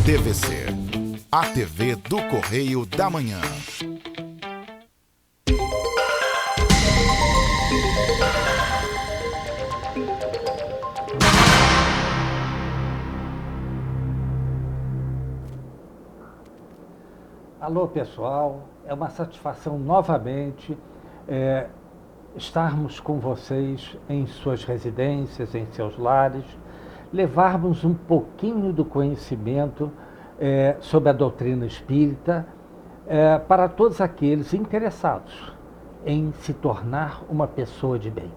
TVC, a TV do Correio da Manhã. Alô, pessoal, é uma satisfação novamente estarmos com vocês em suas residências, em seus lares, levarmos um pouquinho do conhecimento sobre a doutrina espírita para todos aqueles interessados em se tornar uma pessoa de bem,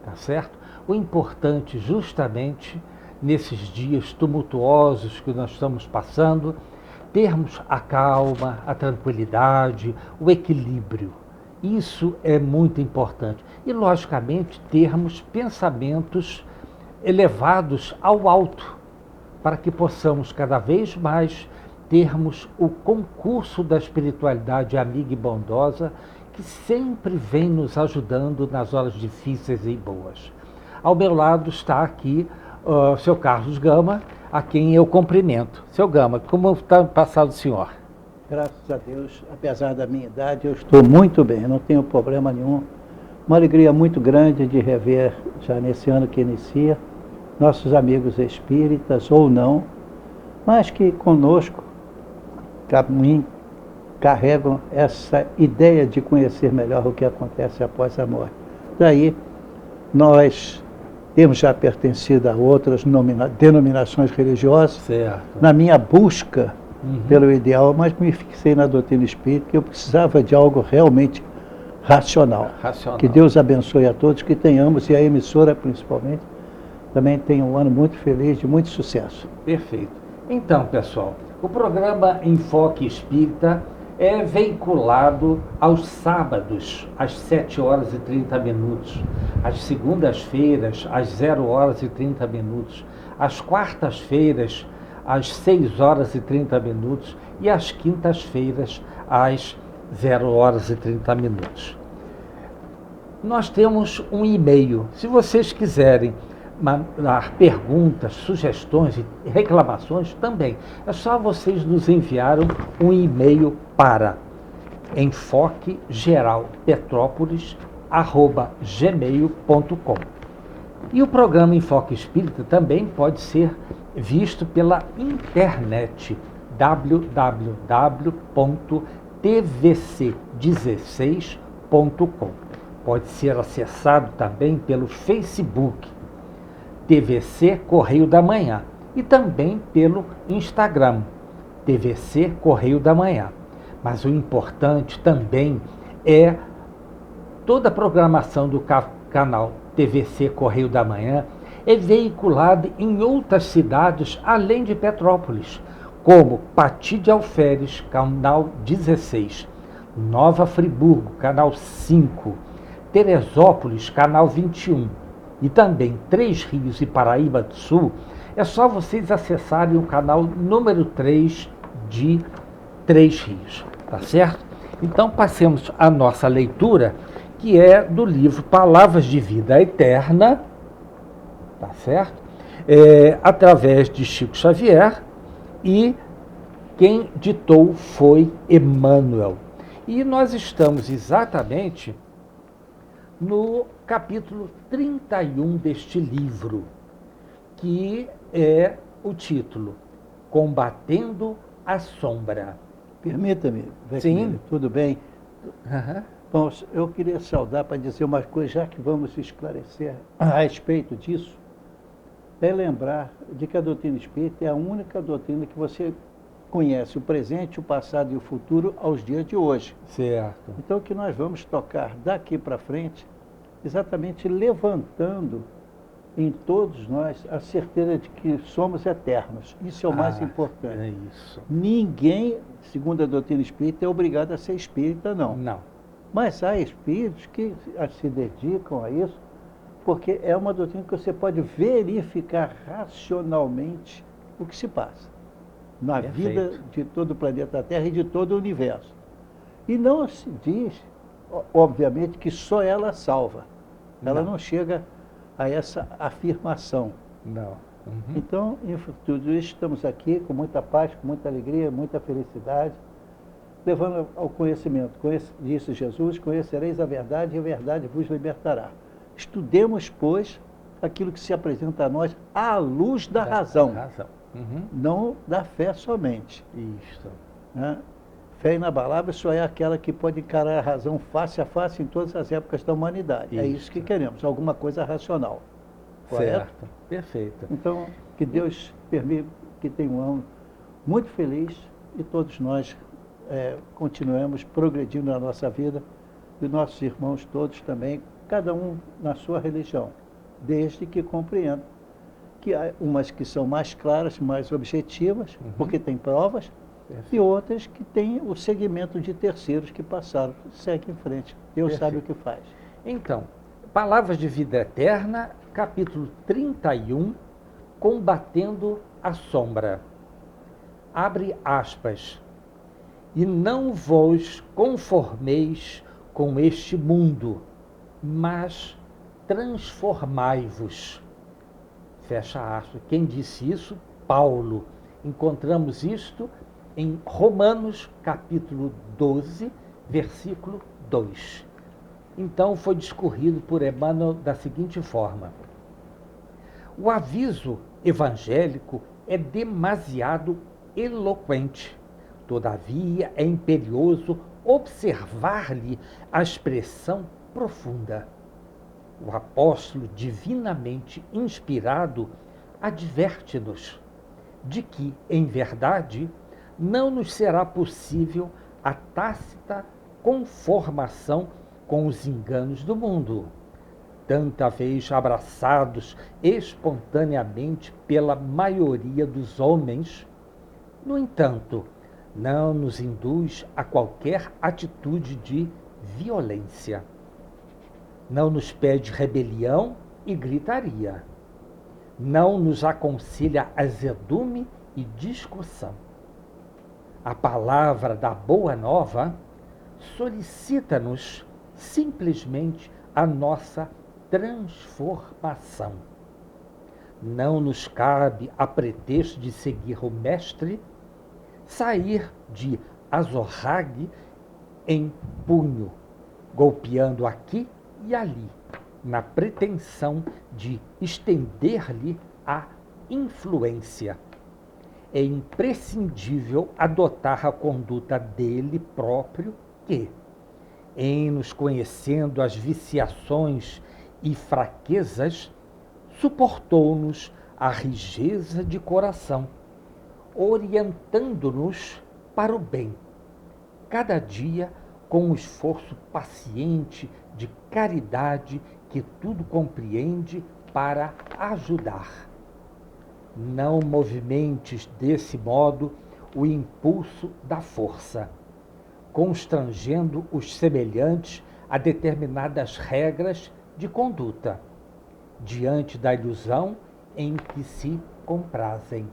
tá certo? O importante justamente nesses dias tumultuosos que nós estamos passando, termos a calma, a tranquilidade, o equilíbrio. Isso é muito importante. E, logicamente, termos pensamentos elevados ao alto, para que possamos cada vez mais termos o concurso da espiritualidade amiga e bondosa, que sempre vem nos ajudando nas horas difíceis e boas. Ao meu lado está aqui o seu Carlos Gama, a quem eu cumprimento. Seu Gama, como está passado o senhor? Graças a Deus, apesar da minha idade, eu estou muito bem, não tenho problema nenhum. Uma alegria muito grande de rever, já nesse ano que inicia, nossos amigos espíritas ou não, mas que conosco carregam essa ideia de conhecer melhor o que acontece após a morte. Daí, nós temos já pertencido a outras denominações religiosas, certo. Na minha busca pelo ideal, mas me fixei na doutrina espírita, que eu precisava de algo realmente racional. Que Deus abençoe a todos, que tenhamos, e a emissora principalmente, também tenha um ano muito feliz, de muito sucesso. Perfeito. Então, pessoal, o programa Enfoque Espírita é veiculado aos sábados, às 7h30, às segundas-feiras, às 0h30, às quartas-feiras, às 6h30 e às quintas-feiras, às 0h30. Nós temos um e-mail. Se vocês quiserem mandar perguntas, sugestões e reclamações também, é só vocês nos enviarem um e-mail para enfoquegeralpetrópolis@gmail.com. E o programa Enfoque Espírita também pode ser visto pela internet, www.tvc16.com. Pode ser acessado também pelo Facebook, TVC Correio da Manhã, e também pelo Instagram, TVC Correio da Manhã. Mas o importante também é toda a programação do canal TVC Correio da Manhã é veiculada em outras cidades além de Petrópolis, como Pati de Alferes, canal 16, Nova Friburgo, canal 5, Teresópolis, canal 21, e também Três Rios e Paraíba do Sul. É só vocês acessarem o canal número 3 de Três Rios, tá certo? Então passemos à nossa leitura, que é do livro Palavras de Vida Eterna, tá certo? Através de Chico Xavier, e quem ditou foi Emmanuel. E nós estamos exatamente no capítulo 31 deste livro, que é o título Combatendo a Sombra. Permita-me, Sim. Tudo bem? Uhum. Bom, eu queria saudar para dizer uma coisa, já que vamos esclarecer a respeito disso, é lembrar de que a doutrina espírita é a única doutrina que você conhece o presente, o passado e o futuro aos dias de hoje. Certo. Então, que nós vamos tocar daqui para frente, exatamente levantando em todos nós a certeza de que somos eternos. Isso é o mais importante. É isso. Ninguém, segundo a doutrina espírita, é obrigado a ser espírita, não. Não. Mas há espíritos que se dedicam a isso, porque é uma doutrina que você pode verificar racionalmente o que se passa na vida de todo o planeta Terra e de todo o universo. E não se diz, obviamente, que só ela salva. Ela não chega a essa afirmação. Não. Então, em tudo isso, estamos aqui com muita paz, com muita alegria, muita felicidade, levando ao conhecimento. Disse Jesus, conhecereis a verdade e a verdade vos libertará. Estudemos, pois, aquilo que se apresenta a nós à luz da razão. Não da fé somente. Isso. Né? Fé inabalável só é aquela que pode encarar a razão face a face em todas as épocas da humanidade. É isso que queremos, alguma coisa racional. Correto? Certo, perfeito. Então, que Deus permita que tenha um ano muito feliz e todos nós continuemos progredindo na nossa vida e nossos irmãos todos também, cada um na sua religião, desde que compreendam que há umas que são mais claras, mais objetivas, porque tem provas, e outras que têm o segmento de terceiros que passaram. Segue em frente. Deus sabe o que faz. Então, Palavras de Vida Eterna, capítulo 31, Combatendo a Sombra. Abre aspas. E não vos conformeis com este mundo, mas transformai-vos. Fecha aspas. Quem disse isso? Paulo. Encontramos isto em Romanos, capítulo 12, versículo 2. Então, foi discorrido por Emmanuel da seguinte forma. O aviso evangélico é demasiado eloquente. Todavia, é imperioso observar-lhe a expressão profunda. O apóstolo, divinamente inspirado, adverte-nos de que, em verdade, não nos será possível a tácita conformação com os enganos do mundo, tanta vez abraçados espontaneamente pela maioria dos homens. No entanto, não nos induz a qualquer atitude de violência. Não nos pede rebelião e gritaria. Não nos aconselha azedume e discussão. A palavra da Boa Nova solicita-nos simplesmente a nossa transformação. Não nos cabe, a pretexto de seguir o Mestre, sair de azorrague em punho, golpeando aqui e ali, na pretensão de estender-lhe a influência. É imprescindível adotar a conduta dele próprio que, em nos conhecendo as viciações e fraquezas, suportou-nos a rijeza de coração, orientando-nos para o bem, cada dia com um esforço paciente de caridade que tudo compreende para ajudar. Não movimentes desse modo o impulso da força, constrangendo os semelhantes a determinadas regras de conduta, diante da ilusão em que se comprazem.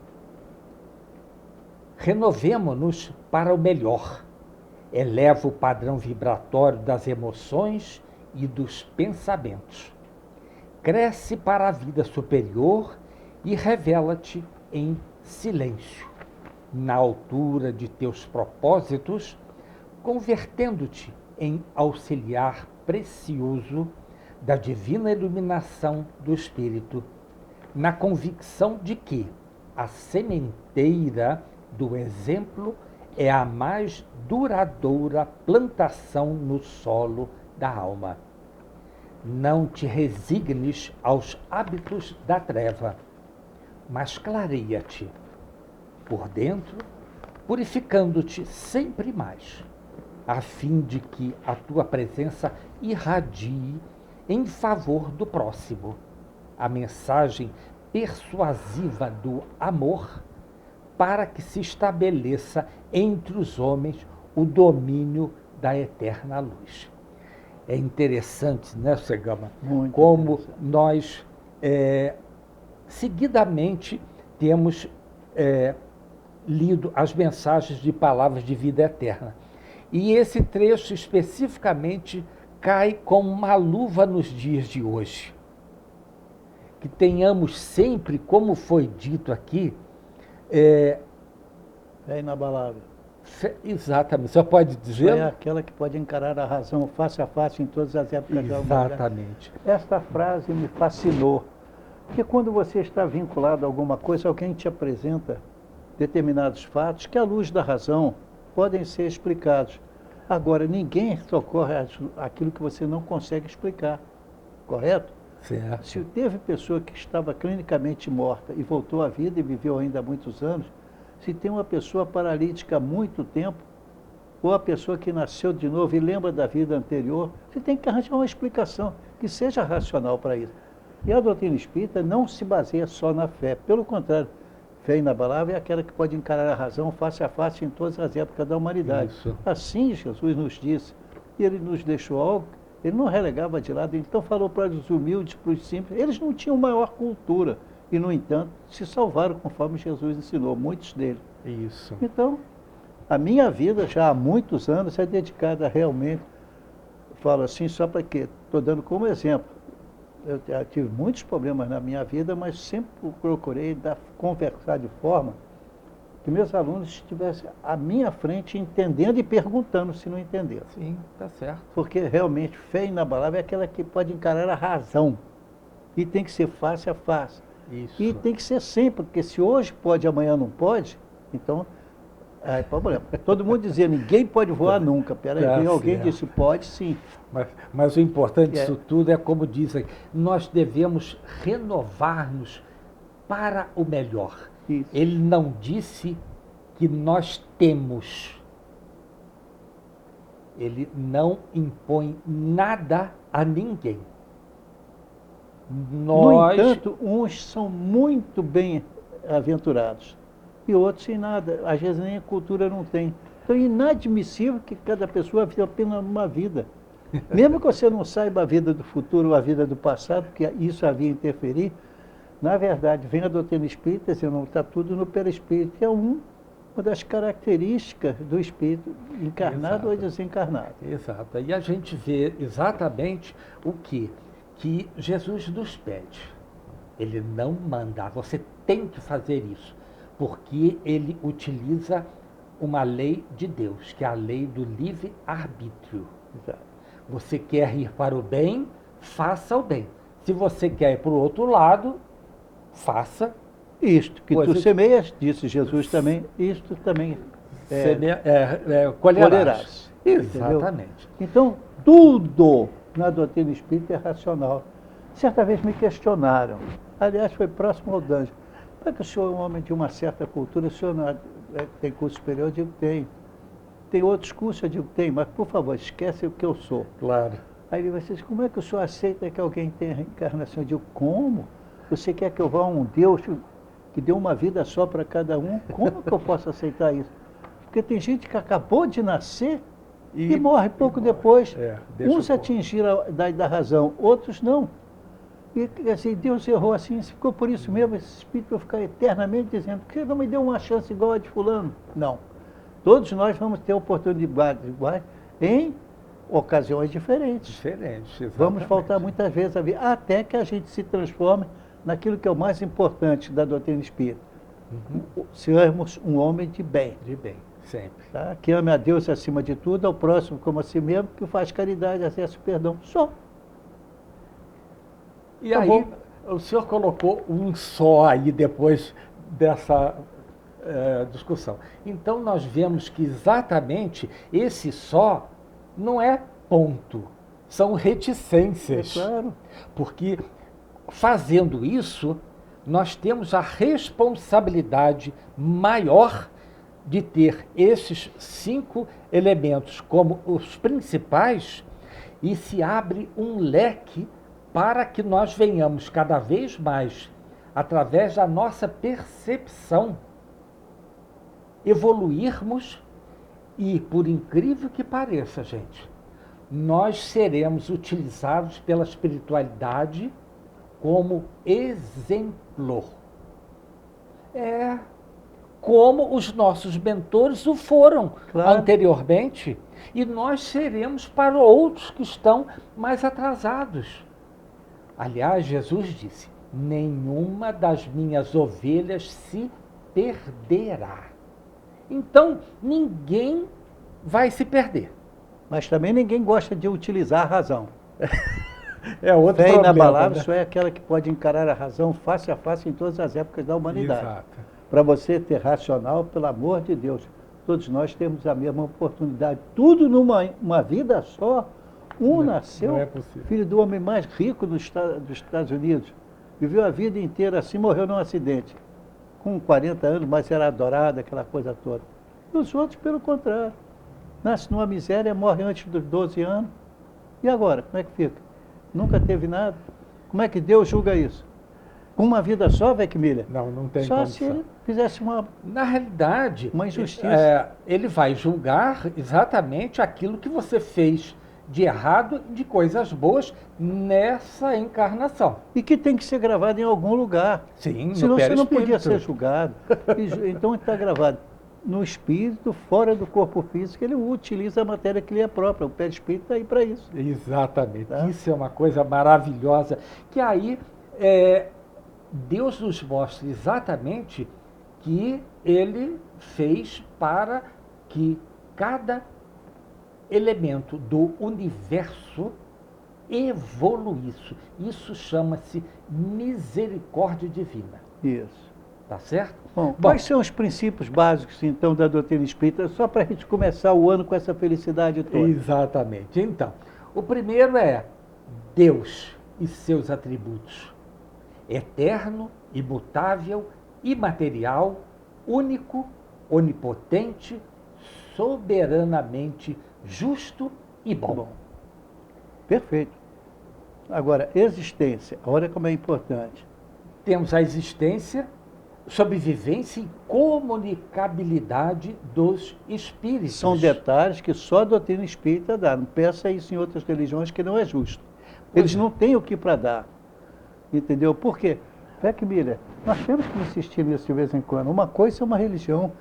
Renovemo-nos para o melhor. Eleva o padrão vibratório das emoções e dos pensamentos. Cresce para a vida superior e revela-te em silêncio, na altura de teus propósitos, convertendo-te em auxiliar precioso da divina iluminação do Espírito, na convicção de que a sementeira do exemplo é a mais duradoura plantação no solo da alma. Não te resignes aos hábitos da treva, mas clareia-te por dentro, purificando-te sempre mais, a fim de que a tua presença irradie em favor do próximo a mensagem persuasiva do amor, para que se estabeleça entre os homens o domínio da eterna luz. É interessante, né, Segama? Como nós seguidamente temos lido as mensagens de Palavras de Vida Eterna. E esse trecho especificamente cai como uma luva nos dias de hoje. que tenhamos sempre, como foi dito aqui, É inabalável. exatamente, você pode dizer? É aquela que pode encarar a razão face a face em todas as épocas da humanidade. Exatamente. Esta frase me fascinou, porque quando você está vinculado a alguma coisa, alguém te apresenta determinados fatos que, à luz da razão, podem ser explicados. Agora, ninguém socorre aquilo que você não consegue explicar, correto? Certo. Se teve pessoa que estava clinicamente morta e voltou à vida e viveu ainda há muitos anos, se tem uma pessoa paralítica há muito tempo, ou a pessoa que nasceu de novo e lembra da vida anterior, você tem que arranjar uma explicação que seja racional para isso. E a doutrina espírita não se baseia só na fé, pelo contrário, fé inabalável é aquela que pode encarar a razão face a face em todas as épocas da humanidade. Isso. Assim Jesus nos disse, e ele nos deixou algo, ele não relegava de lado, então falou para os humildes, para os simples, eles não tinham maior cultura, e no entanto se salvaram conforme Jesus ensinou, muitos deles. Isso. Então, a minha vida já há muitos anos é dedicada realmente, falo assim só para quê? Estou dando como exemplo. Eu tive muitos problemas na minha vida, mas sempre procurei conversar de forma que meus alunos estivessem à minha frente entendendo e perguntando se não entenderam. Sim, tá certo. Porque realmente fé inabalável é aquela que pode encarar a razão. E tem que ser face a face. Isso. E tem que ser sempre, porque se hoje pode, amanhã não pode, então é problema. Todo mundo dizia, ninguém pode voar nunca. Peraí, Tá alguém certo. disse, pode sim. Mas o importante É. disso tudo é como dizem, nós devemos renovar-nos para o melhor. Isso. Ele não disse que nós temos. Ele não impõe nada a ninguém. No Nós, entanto, uns são muito bem aventurados e outros sem nada. Às vezes nem a cultura não tem. Então é inadmissível que cada pessoa viva apenas uma vida. Mesmo que você não saiba a vida do futuro ou a vida do passado, porque isso havia interferir, na verdade, vem a doutrina espírita, dizendo, está tudo no perispírito, que é uma das características do espírito, encarnado ou Exato. desencarnado. exato. E a gente vê exatamente o que Jesus nos pede. Ele não manda, você tem que fazer isso, porque ele utiliza uma lei de Deus, que é a lei do livre-arbítrio. Exato. Você quer ir para o bem, faça o bem. Se você quer ir para o outro lado, faça. Isto que Coisa tu de- semeias, disse Jesus também, isto também Colherás. colherás. Exatamente. Então, tudo na doutrina espírita é racional. Certa vez me questionaram, aliás, foi próximo ao Danjo, como é que o senhor é um homem de uma certa cultura, o senhor não tem curso superior? Eu digo, tem. Tem outros cursos? Eu digo, tem, mas por favor, esquece o que eu sou. Claro. Aí ele vai dizer, como é que o senhor aceita que alguém tenha reencarnação? Eu digo, como? Você quer que eu vá a um Deus que deu uma vida só para cada um? Como que eu posso aceitar isso? Porque tem gente que acabou de nascer e morre pouco depois. deixa Uns eu- atingiram a idade da razão, outros não. E assim, Deus errou assim, ficou por isso mesmo, esse espírito vai ficar eternamente dizendo, por que você não me deu uma chance igual a de fulano? Não. Todos nós vamos ter oportunidades iguais em ocasiões diferentes. Diferente. Vamos exatamente. faltar muitas vezes a vida, até que a gente se transforme naquilo que é o mais importante da doutrina espírita. Sermos um homem de bem. De bem, sempre. Tá? Que ame a Deus acima de tudo, ao próximo como a si mesmo, que faz caridade, acessa o perdão. Só. E Tá aí, bom. o senhor colocou um só aí depois dessa discussão. Então, nós vemos que exatamente esse só não é ponto, são reticências. É claro. Porque, fazendo isso, nós temos a responsabilidade maior de ter esses 5 elementos como os principais e se abre um leque para que nós venhamos cada vez mais, através da nossa percepção, evoluirmos e, por incrível que pareça, gente, nós seremos utilizados pela espiritualidade como exemplo. É como os nossos mentores o foram Claro. anteriormente, e nós seremos para outros que estão mais atrasados. Aliás, Jesus disse, nenhuma das minhas ovelhas se perderá. Então, ninguém vai se perder. Mas também ninguém gosta de utilizar a razão. É outro Fé problema, inabalável né? só é aquela que pode encarar a razão face a face em todas as épocas da humanidade. Exato. Para você ter racional, pelo amor de Deus, todos nós temos a mesma oportunidade. Tudo numa vida só. Nasceu, não é possível. filho do homem mais rico dos Estados Unidos. Viveu a vida inteira assim, morreu num acidente. Com 40 anos, mas era adorado, aquela coisa toda. E os outros, pelo contrário. Nasce numa miséria, morre antes dos 12 anos. E agora, como é que fica? Nunca teve nada. Como é que Deus julga isso? Com uma vida só, Weckmiller? Não tem Só condição. se ele fizesse uma... Na realidade, Uma injustiça. Ele vai julgar exatamente aquilo que você fez de errado e de coisas boas nessa encarnação. E que tem que ser gravado em algum lugar. Sim, Senão no você não podia perispírito. ser julgado. Então está gravado no espírito, fora do corpo físico, ele utiliza a matéria que lhe é própria. O perispírito está aí para isso. Exatamente. Tá? Isso é uma coisa maravilhosa. Que aí Deus nos mostra exatamente que ele fez para que cada elemento do universo evoluísse. Isso chama-se misericórdia divina. Isso. Tá certo? Bom, quais são os princípios básicos, então, da doutrina espírita, só para a gente começar o ano com essa felicidade toda? Exatamente. Então, o primeiro é Deus e seus atributos. Eterno, imutável, imaterial, único, onipotente, soberanamente justo e bom. Perfeito. Agora, existência, olha como é importante. Temos a existência, sobrevivência e comunicabilidade dos espíritos. São detalhes que só a doutrina espírita dá. Não peça isso em outras religiões, que não é justo. Eles não têm o que para dar. Entendeu? Por quê? Weckmiller, nós temos que insistir nisso de vez em quando. Uma coisa é uma religião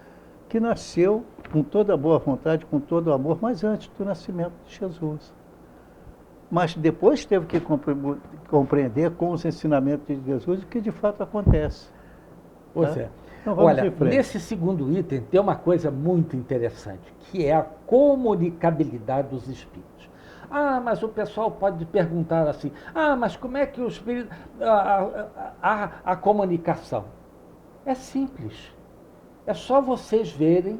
que nasceu com toda a boa vontade, com todo o amor, mas antes do nascimento de Jesus. Mas depois teve que compreender com os ensinamentos de Jesus o que de fato acontece. Pois Tá? é. Então vamos Olha, em frente. nesse segundo item tem uma coisa muito interessante, que é a comunicabilidade dos espíritos. Mas o pessoal pode perguntar assim, mas como é que o espírito... a comunicação? É simples. É só vocês verem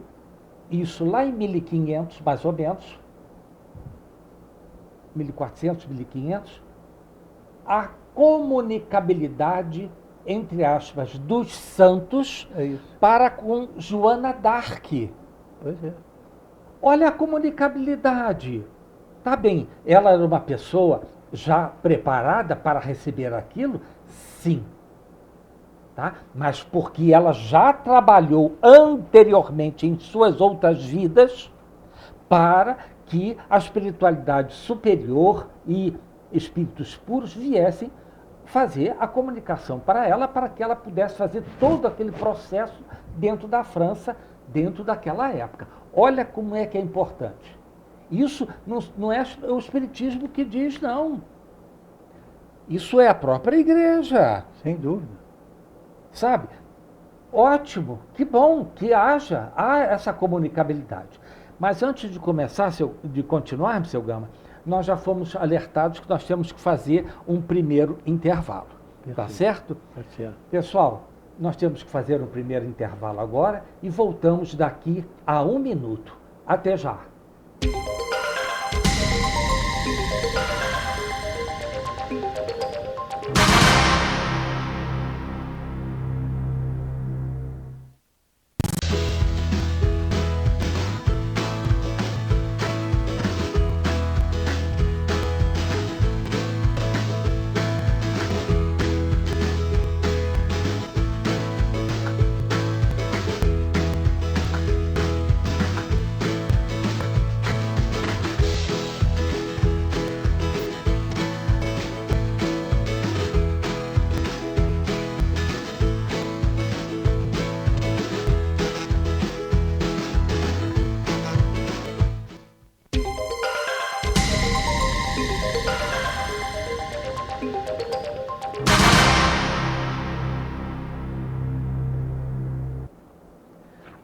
isso lá em 1500, mais ou menos, 1400, 1500, a comunicabilidade, entre aspas, dos santos para com Joana d'Arc. Pois é. Olha a comunicabilidade. Tá bem, ela era uma pessoa já preparada para receber aquilo? Sim. Tá? Mas porque ela já trabalhou anteriormente em suas outras vidas para que a espiritualidade superior e espíritos puros viessem fazer a comunicação para ela, para que ela pudesse fazer todo aquele processo dentro da França, dentro daquela época. Olha como é que é importante. Isso não é o espiritismo que diz, não. Isso é a própria igreja. Sem dúvida. Sabe? Ótimo, que bom que há essa comunicabilidade. Mas antes de continuarmos, seu Gama, nós já fomos alertados que nós temos que fazer um primeiro intervalo. Tá certo? Tá certo. Pessoal, nós temos que fazer um primeiro intervalo agora e voltamos daqui a 1 minuto. Até já.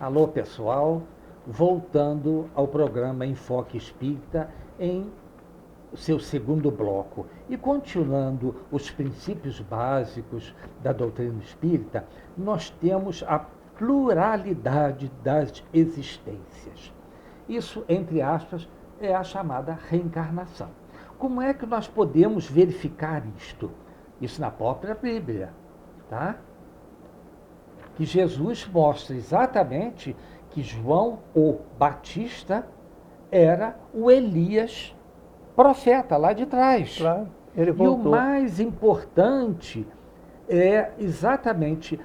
Alô, pessoal, voltando ao programa Enfoque Espírita em seu segundo bloco e continuando os princípios básicos da doutrina espírita, nós temos a pluralidade das existências. Isso, entre aspas, é a chamada reencarnação. Como é que nós podemos verificar isto? Isso na própria Bíblia, tá? Que Jesus mostra exatamente que João o Batista era o Elias profeta lá de trás. Claro, ele E voltou. o mais importante é exatamente,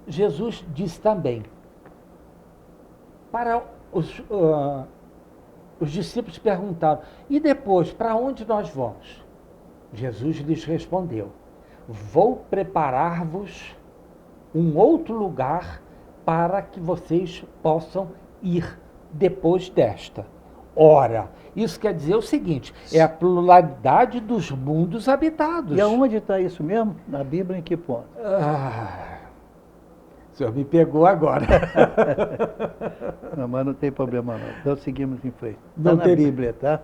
Jesus disse também, para os discípulos perguntaram, e depois, para onde nós vamos? Jesus lhes respondeu, vou preparar-vos um outro lugar para que vocês possam ir depois desta. Ora, isso quer dizer o seguinte, é a pluralidade dos mundos habitados. E aonde está isso mesmo? Na Bíblia, em que ponto? O senhor me pegou agora. Não, mas não tem problema não. Então seguimos em frente. Não Está na tem- Bíblia, tá?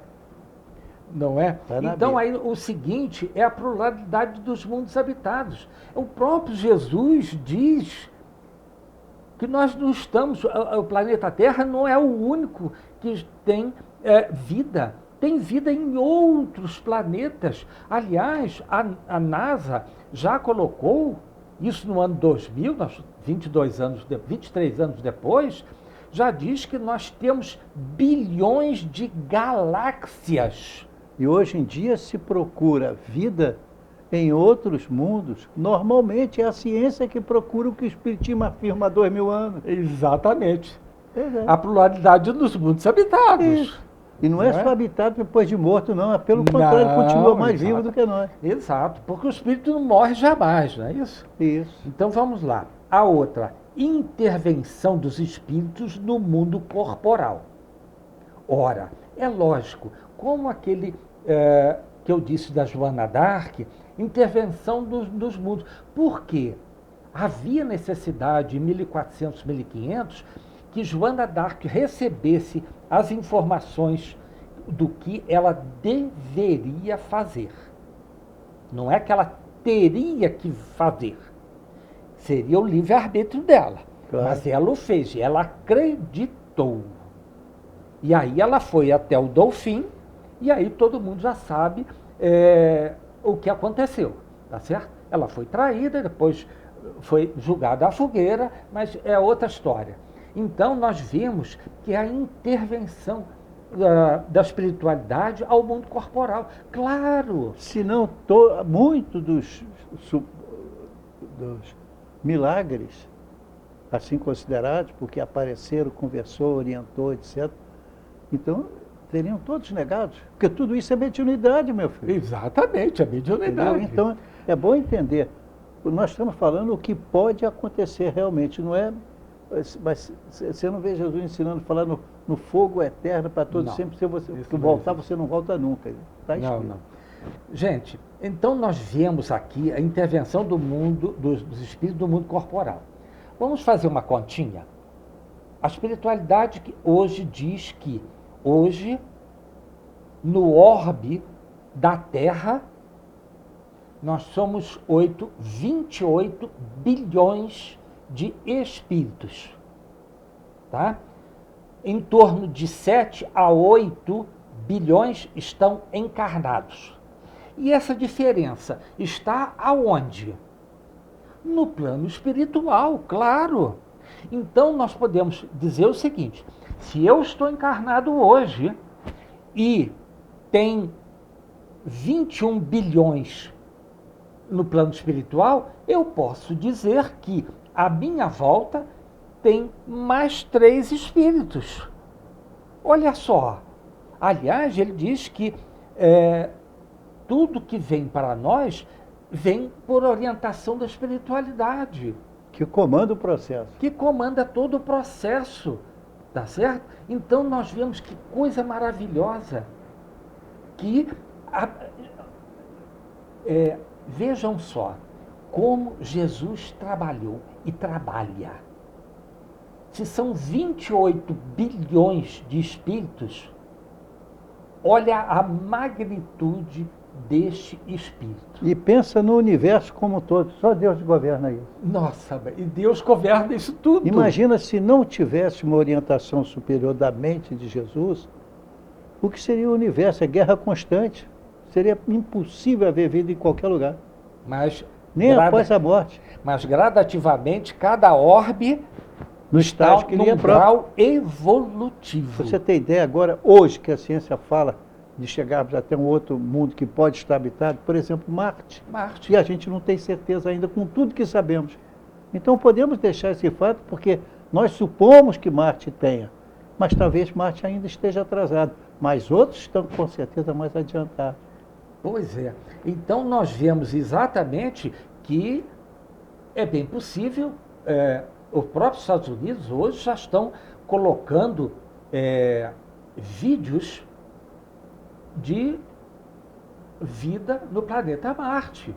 Não é? Tá na Então, Bíblia. aí o seguinte é a pluralidade dos mundos habitados. O próprio Jesus diz que nós não estamos, o planeta Terra não é o único que tem vida. Tem vida em outros planetas. Aliás, a NASA já colocou, isso no ano 2000, 23 anos depois, já diz que nós temos bilhões de galáxias. E hoje em dia se procura vida em outros mundos. Normalmente é a ciência que procura o que o Espiritismo afirma há 2000 anos. Exatamente. Pois é. A pluralidade dos mundos habitados. Isso. E não é Não é? só habitado depois de morto, não. É pelo contrário, Não, continua mais exato. vivo do que nós. Exato, porque o espírito não morre jamais, não é isso? Isso. Então vamos lá. A outra, intervenção dos espíritos no mundo corporal. Ora, é lógico, como aquele que eu disse da Joana d'Arc, intervenção dos mundos. Por quê? Havia necessidade em 1400, 1500 que Joana d'Arc recebesse as informações do que ela deveria fazer. Não é que ela teria que fazer. Seria o livre-arbítrio dela. Claro. Mas ela o fez, ela acreditou. E aí ela foi até o Dolfim, e aí todo mundo já sabe o que aconteceu, tá certo? Ela foi traída, depois foi julgada à fogueira, mas é outra história. Então nós vemos que a intervenção da espiritualidade ao mundo corporal. Claro! Se não, muito dos milagres, assim considerados, porque apareceram, conversou, orientou, etc. Então, teriam todos negados. Porque tudo isso é mediunidade, meu filho. Exatamente, a mediunidade. Entendeu? Então, é bom entender. Nós estamos falando o que pode acontecer realmente, não é? Mas você não vê Jesus ensinando, falando no fogo eterno para todos Não, sempre. Se você isso não voltar, existe. você não volta nunca. Está Não, escrito. não. Gente, então nós vemos aqui a intervenção do mundo, dos espíritos do mundo corporal. Vamos fazer uma continha? A espiritualidade que hoje diz que, hoje, no orbe da Terra, nós somos 28 bilhões de espíritos. Tá? Em torno de 7 a 8 bilhões estão encarnados. E essa diferença está aonde? No plano espiritual, claro. Então nós podemos dizer o seguinte, se eu estou encarnado hoje e tem 21 bilhões no plano espiritual, eu posso dizer que à minha volta tem mais 3 espíritos. Olha só. Aliás, ele diz que tudo que vem para nós vem por orientação da espiritualidade, Que comanda o processo. que comanda todo o processo, tá certo? Então nós vemos que coisa maravilhosa, que vejam só como Jesus trabalhou e trabalha. se são 28 bilhões de espíritos, olha a magnitude deste espírito. E pensa no universo como um todo, só Deus governa isso. Nossa, e Deus governa isso tudo. Imagina se não tivesse uma orientação superior da mente de Jesus, o que seria o universo? É guerra constante. Seria impossível haver vida em qualquer lugar, Mas, nem após a morte, mas gradativamente, cada orbe no está estágio que num lhe é próprio. grau evolutivo. Você tem ideia agora, hoje, que a ciência fala de chegarmos até um outro mundo que pode estar habitado, por exemplo, Marte. Marte. E a gente não tem certeza ainda com tudo que sabemos. Então podemos deixar esse fato porque nós supomos que Marte tenha, mas talvez Marte ainda esteja atrasado. Mas outros estão com certeza mais adiantados. Pois é. Então nós vemos exatamente que é bem possível, os próprios Estados Unidos hoje já estão colocando vídeos de vida no planeta Marte.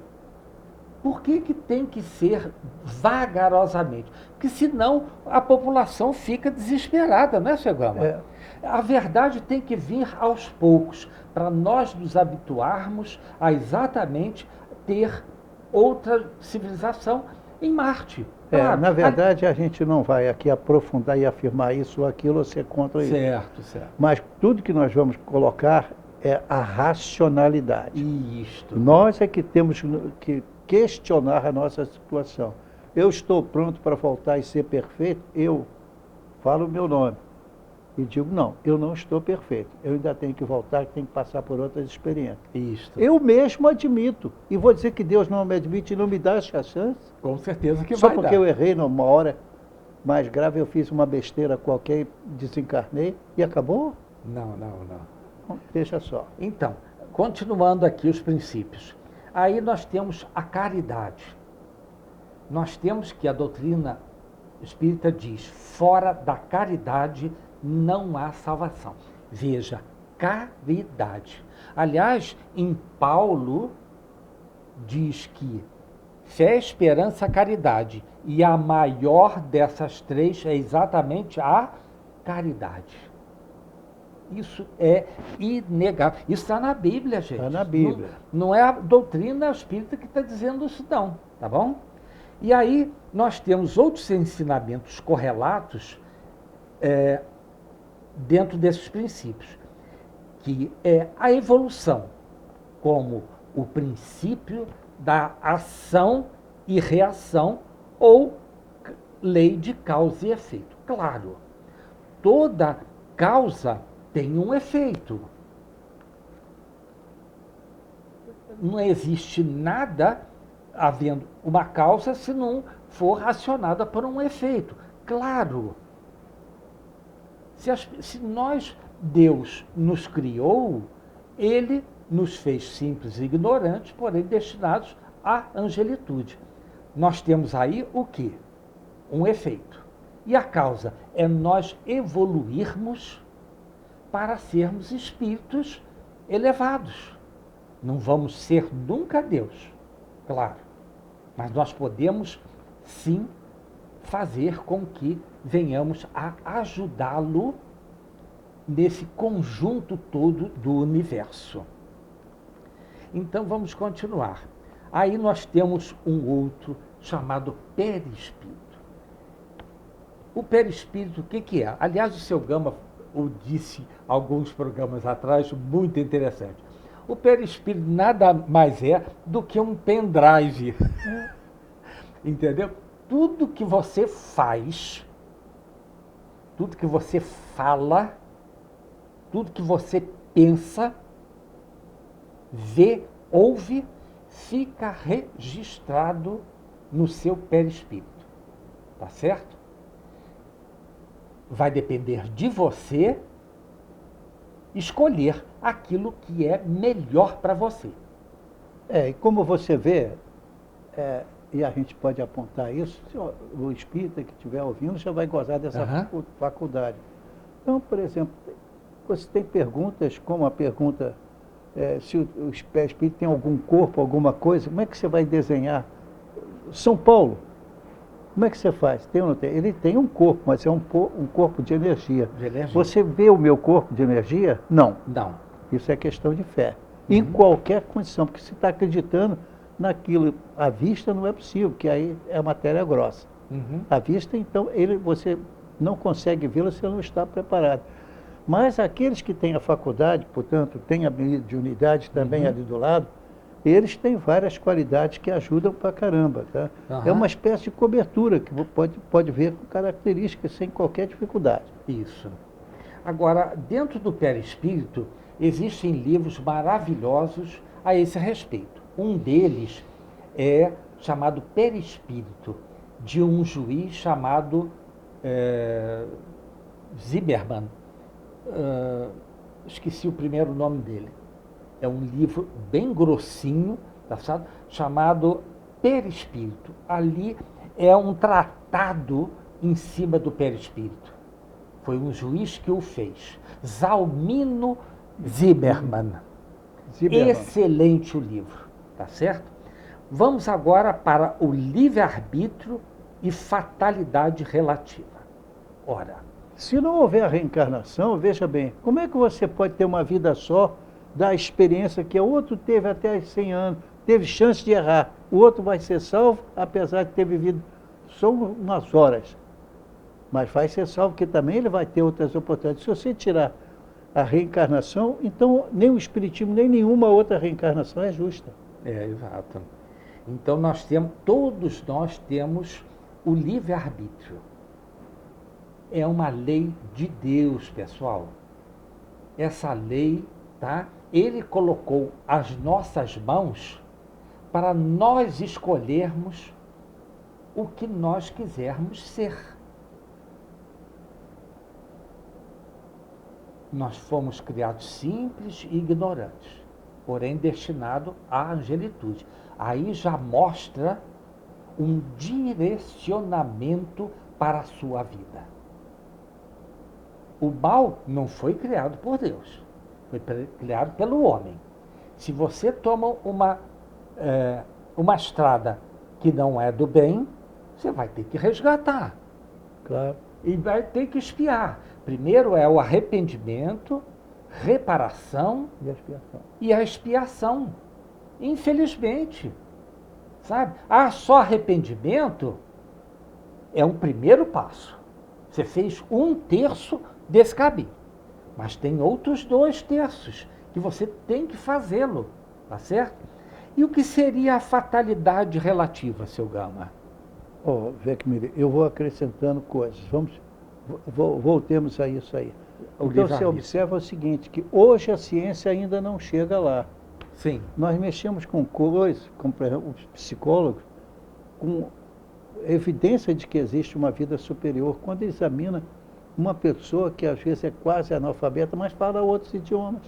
Por que tem que ser vagarosamente? Porque senão a população fica desesperada, não é, Sr. Gama? A verdade tem que vir aos poucos, para nós nos habituarmos a exatamente ter outra civilização em Marte. Claro, Na verdade, a gente não vai aqui aprofundar e afirmar isso ou aquilo ou ser contra isso. Certo, certo. Mas tudo que nós vamos colocar é a racionalidade. Isto. Nós é que temos que questionar a nossa situação. Eu estou pronto para voltar e ser perfeito? Eu falo o meu nome e digo, não, eu não estou perfeito. Eu ainda tenho que voltar, tenho que passar por outras experiências. Isto. Eu mesmo admito. E vou dizer que Deus não me admite e não me dá essa chance. Com certeza que Só vai porque dar. eu errei numa hora mais grave, eu fiz uma besteira qualquer, desencarnei e acabou? Não. Não, deixa só. Então, continuando aqui os princípios. Aí nós temos a caridade. Nós temos que a doutrina espírita diz, fora da caridade não há salvação. Veja, caridade. Aliás, em Paulo diz que fé, esperança, caridade. E a maior dessas três é exatamente a caridade. Isso é inegável. Isso está na Bíblia, gente. Está na Bíblia. Não é a doutrina espírita que está dizendo isso, não. Tá bom? E aí nós temos outros ensinamentos correlatos dentro desses princípios, que é a evolução como o princípio da ação e reação ou lei de causa e efeito. Claro, toda causa tem um efeito. Não existe nada havendo uma causa se não for acionada por um efeito. Claro, se Deus nos criou, Ele nos fez simples e ignorantes, porém destinados à angelitude. Nós temos aí o quê? Um efeito. E a causa é nós evoluirmos para sermos espíritos elevados. Não vamos ser nunca Deus, claro. Mas nós podemos, sim, fazer com que venhamos a ajudá-lo nesse conjunto todo do universo. Então, vamos continuar. Aí nós temos um outro chamado perispírito. O perispírito, o que é? Aliás, o seu Gama o disse alguns programas atrás, muito interessante. O perispírito nada mais é do que um pendrive. Entendeu? Tudo que você faz, tudo que você fala, tudo que você pensa, vê, ouve, fica registrado no seu perispírito. Tá certo? Vai depender de você escolher aquilo que é melhor para você. E como você vê, e a gente pode apontar isso, o espírita que estiver ouvindo já vai gozar dessa faculdade. Então, por exemplo, você tem perguntas, como a pergunta se o espírito tem algum corpo, alguma coisa, como é que você vai desenhar? São Paulo, Como é que você faz? Tem ou não tem? Ele tem um corpo, mas é um corpo de energia. De energia. Você vê o meu corpo de energia? Não. Não. Isso é questão de fé. Em qualquer condição, porque você está acreditando naquilo. À vista não é possível, porque aí é matéria grossa. À vista, então, você não consegue vê-lo se não está preparado. Mas aqueles que têm a faculdade, portanto, têm a mediunidade também ali do lado, eles têm várias qualidades que ajudam pra caramba. Tá? É uma espécie de cobertura que pode ver com características sem qualquer dificuldade. Isso. Agora, dentro do perispírito, existem livros maravilhosos a esse respeito. Um deles é chamado Perispírito, de um juiz chamado Zimmermann. Esqueci o primeiro nome dele. É um livro bem grossinho, tá certo? Chamado Perispírito. Ali é um tratado em cima do perispírito. Foi um juiz que o fez. Zalmino Zimmermann. Excelente o livro, tá certo? Vamos agora para o livre-arbítrio e fatalidade relativa. Ora, se não houver reencarnação, veja bem, como é que você pode ter uma vida só, da experiência que o outro teve até 100 anos, teve chance de errar, o outro vai ser salvo, apesar de ter vivido só umas horas. Mas vai ser salvo, porque também ele vai ter outras oportunidades. Se você tirar a reencarnação, então nem o espiritismo, nem nenhuma outra reencarnação é justa. Exato. Então todos nós temos o livre-arbítrio. É uma lei de Deus, pessoal. Essa lei, tá? Ele colocou as nossas mãos para nós escolhermos o que nós quisermos ser. Nós fomos criados simples e ignorantes, porém destinados à angelitude. Aí já mostra um direcionamento para a sua vida. O mal não foi criado por Deus, foi criado pelo homem. Se você toma uma estrada que não é do bem, você vai ter que resgatar. Claro. E vai ter que expiar. Primeiro é o arrependimento, reparação e a expiação. Infelizmente, sabe? Só arrependimento é um primeiro passo. Você fez 1/3 desse caminho. Mas tem outros 2/3 que você tem que fazê-lo, tá certo? E o que seria a fatalidade relativa, seu Gama? Vecmir, eu vou acrescentando coisas. Voltemos a isso aí. Então você observa o seguinte, que hoje a ciência ainda não chega lá. Sim. Nós mexemos com coisas, como por exemplo, os psicólogos, com evidência de que existe uma vida superior, quando examina uma pessoa que às vezes é quase analfabeta, mas fala outros idiomas.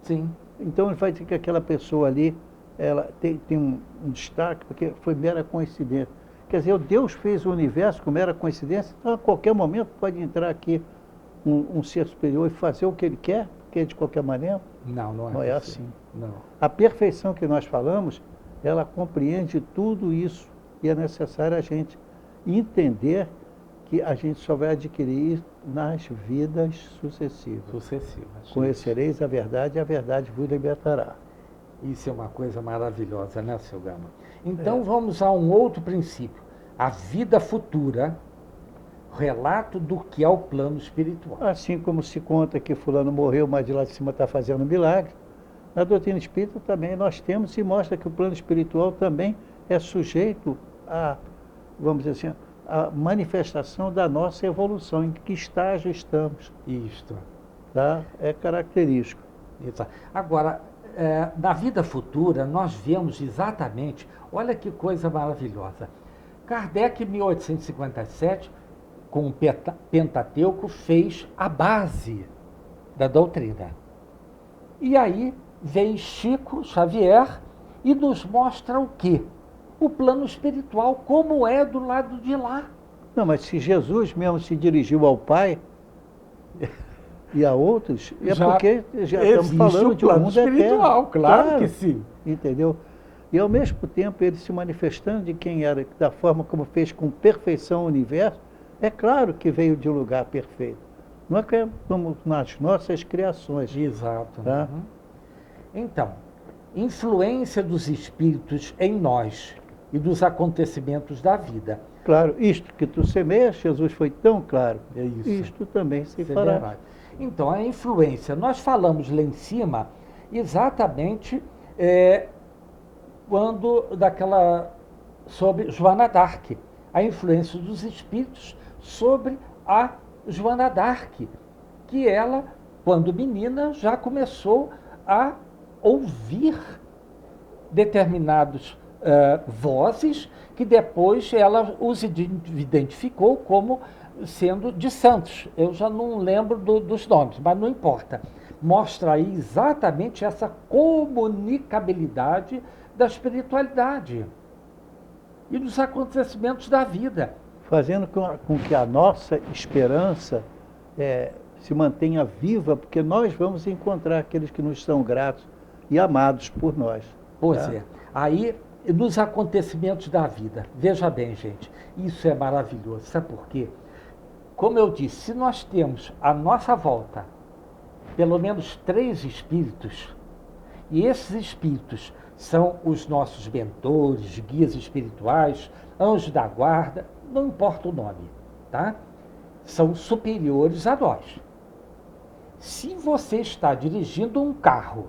Sim. Então ele vai dizer que aquela pessoa ali, ela tem um destaque, porque foi mera coincidência. Quer dizer, Deus fez o universo com mera coincidência, então a qualquer momento pode entrar aqui um ser superior e fazer o que ele quer, porque de qualquer maneira. Não é assim. Não. A perfeição que nós falamos, ela compreende tudo isso e é necessário a gente entender que a gente só vai adquirir nas vidas sucessivas. Conhecereis a verdade e a verdade vos libertará. Isso é uma coisa maravilhosa, né, seu Gama? Então vamos a um outro princípio. A vida futura, relato do que é o plano espiritual. Assim como se conta que fulano morreu, mas de lá de cima está fazendo milagre, na doutrina espírita também nós temos e mostra que o plano espiritual também é sujeito a, vamos dizer assim, a manifestação da nossa evolução, em que estágio estamos. Isto. Tá? É característico. Isso. Agora, na vida futura, nós vemos exatamente, olha que coisa maravilhosa. Kardec, em 1857, com o Pentateuco, fez a base da doutrina. E aí vem Chico Xavier e nos mostra o quê? O plano espiritual, como é do lado de lá. Não, mas se Jesus mesmo se dirigiu ao Pai e a outros, porque já estamos falando de um mundo espiritual, eterno. Claro que sim. Entendeu? E, ao mesmo tempo, ele se manifestando de quem era, da forma como fez com perfeição o universo, é claro que veio de um lugar perfeito. Não é como nas nossas criações. Exato. Tá? Uhum. Então, influência dos espíritos em nós e dos acontecimentos da vida. Claro, isto que tu semeias, Jesus foi tão claro, É isso. isto também se Isso é fará. verdade. Então, a influência, nós falamos lá em cima exatamente sobre Joana d'Arc, a influência dos espíritos sobre a Joana d'Arc, que ela, quando menina, já começou a ouvir determinadas vozes que depois ela os identificou como sendo de santos. Eu já não lembro dos nomes, mas não importa. Mostra aí exatamente essa comunicabilidade da espiritualidade e dos acontecimentos da vida. Fazendo com que a nossa esperança se mantenha viva, porque nós vamos encontrar aqueles que nos são gratos e amados por nós. Pois tá? é. Aí, nos acontecimentos da vida, veja bem, gente, isso é maravilhoso. Sabe por quê? Como eu disse, se nós temos à nossa volta pelo menos 3 espíritos, e esses espíritos são os nossos mentores, guias espirituais, anjos da guarda, não importa o nome, tá? São superiores a nós. Se você está dirigindo um carro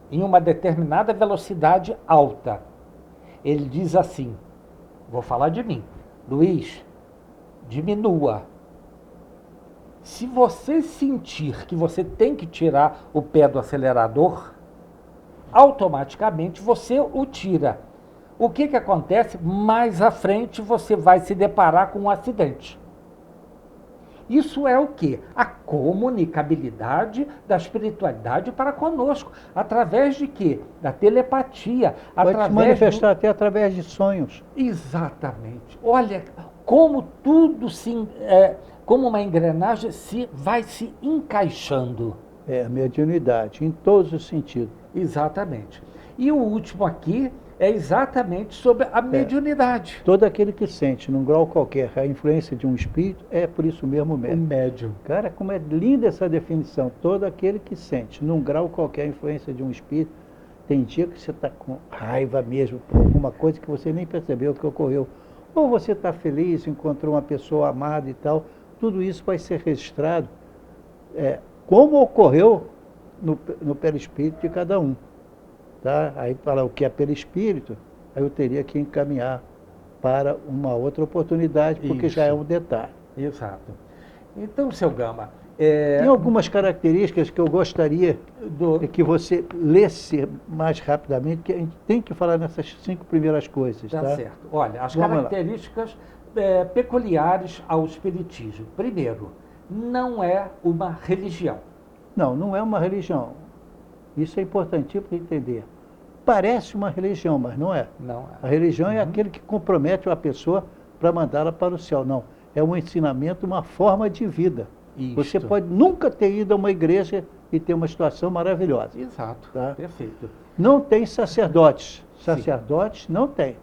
em uma determinada velocidade alta, ele diz assim, vou falar de mim, Luiz, diminua. Se você sentir que você tem que tirar o pé do acelerador, automaticamente você o tira. O que acontece? Mais à frente você vai se deparar com um acidente. Isso é o quê? A comunicabilidade da espiritualidade para conosco. Através de quê? Da telepatia. Pode se manifestar até através de sonhos. Exatamente. Olha como tudo como uma engrenagem vai se encaixando. É a mediunidade, em todos os sentidos. Exatamente. E o último aqui é exatamente sobre a mediunidade. Todo aquele que sente, num grau qualquer, a influência de um espírito, é por isso mesmo O médium. médium. Cara, como é linda essa definição. Todo aquele que sente, num grau qualquer, a influência de um espírito. Tem dia que você está com raiva mesmo por alguma coisa que você nem percebeu que ocorreu. Ou você está feliz, encontrou uma pessoa amada e tal. Tudo isso vai ser registrado como ocorreu no perispírito de cada um. Tá? Aí, para o que é perispírito, aí eu teria que encaminhar para uma outra oportunidade, porque já é um detalhe. Exato. Então, seu Gama... Tem algumas características que eu gostaria que você lesse mais rapidamente, que a gente tem que falar nessas 5 primeiras coisas. Tá certo. Olha, as Vamos características peculiares ao espiritismo. Primeiro, não é uma religião. Não é uma religião. Isso é importante para entender. Parece uma religião, mas não é. Não é. A religião é aquele que compromete uma pessoa para mandá-la para o céu. Não. É um ensinamento, uma forma de vida. Você pode nunca ter ido a uma igreja e ter uma situação maravilhosa. Exato. Tá? Perfeito. Não tem sacerdotes. Sacerdotes não tem.